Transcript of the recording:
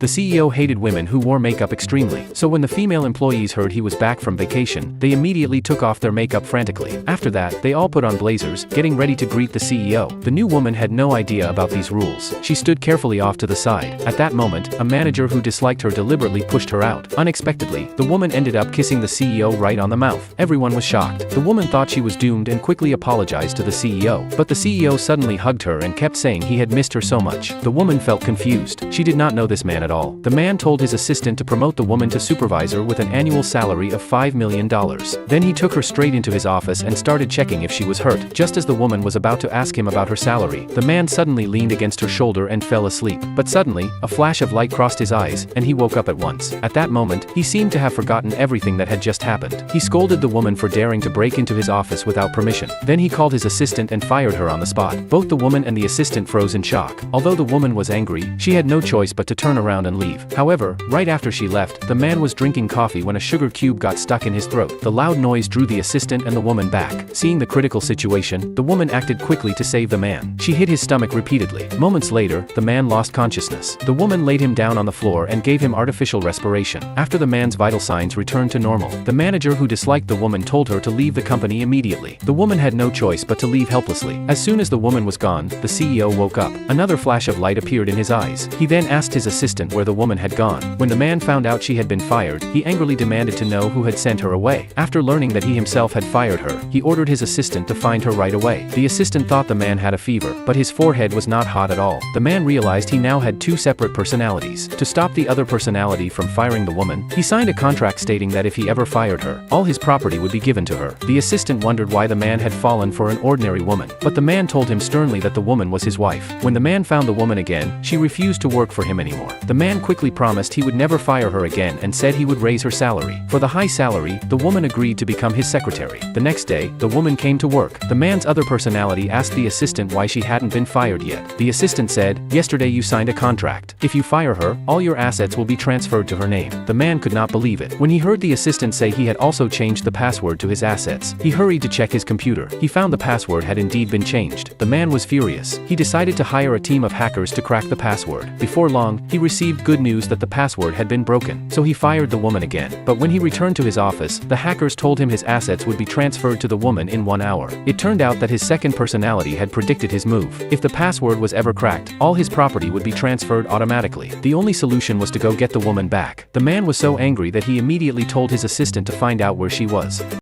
The CEO hated women who wore makeup extremely, so when the female employees heard he was back from vacation, they immediately took off their makeup frantically. After that, they all put on blazers, getting ready to greet the CEO. The new woman had no idea about these rules. She stood carefully off to the side. At that moment, a manager who disliked her deliberately pushed her out. Unexpectedly, the woman ended up kissing the CEO right on the mouth. Everyone was shocked. The woman thought she was doomed and quickly apologized to the CEO. But the CEO suddenly hugged her and kept saying he had missed her so much. The woman felt confused. She did not know this man at all. The man told his assistant to promote the woman to supervisor with an annual salary of $5 million. Then he took her straight into his office and started checking if she was hurt. Just as the woman was about to ask him about her salary, the man suddenly leaned against her shoulder and fell asleep. But suddenly, a flash of light crossed his eyes, and he woke up at once. At that moment, he seemed to have forgotten everything that had just happened. He scolded the woman for daring to break into his office without permission. Then he called his assistant and fired her on the spot. Both the woman and the assistant froze in shock. Although the woman was angry, she had no choice but to turn around and leave. However, right after she left, the man was drinking coffee when a sugar cube got stuck in his throat. The loud noise drew the assistant and the woman back. Seeing the critical situation, the woman acted quickly to save the man. She hit his stomach repeatedly. Moments later, the man lost consciousness. The woman laid him down on the floor and gave him artificial respiration. After the man's vital signs returned to normal, the manager who disliked the woman told her to leave the company immediately. The woman had no choice but to leave helplessly. As soon as the woman was gone, the CEO woke up. Another flash of light appeared in his eyes. He then asked his assistant where the woman had gone. When the man found out she had been fired, he angrily demanded to know who had sent her away. After learning that he himself had fired her, he ordered his assistant to find her right away. The assistant thought the man had a fever, but his forehead was not hot at all. The man realized he now had two separate personalities. To stop the other personality from firing the woman, he signed a contract stating that if he ever fired her, all his property would be given to her. The assistant wondered why the man had fallen for an ordinary woman, but the man told him sternly that the woman was his wife. When the man found the woman again, she refused to work for him anymore. The man quickly promised he would never fire her again and said he would raise her salary. For the high salary, the woman agreed to become his secretary. The next day, the woman came to work. The man's other personality asked the assistant why she hadn't been fired yet. The assistant said, "Yesterday you signed a contract. If you fire her, all your assets will be transferred to her name." The man could not believe it. When he heard the assistant say he had also changed the password to his assets, he hurried to check his computer. He found the password had indeed been changed. The man was furious. He decided to hire a team of hackers to crack the password. Before long, he received good news that the password had been broken, so he fired the woman again. But when he returned to his office, the hackers told him his assets would be transferred to the woman in 1 hour. It turned out that his second personality had predicted his move. If the password was ever cracked, all his property would be transferred automatically. The only solution was to go get the woman back. The man was so angry that he immediately told his assistant to find out where she was.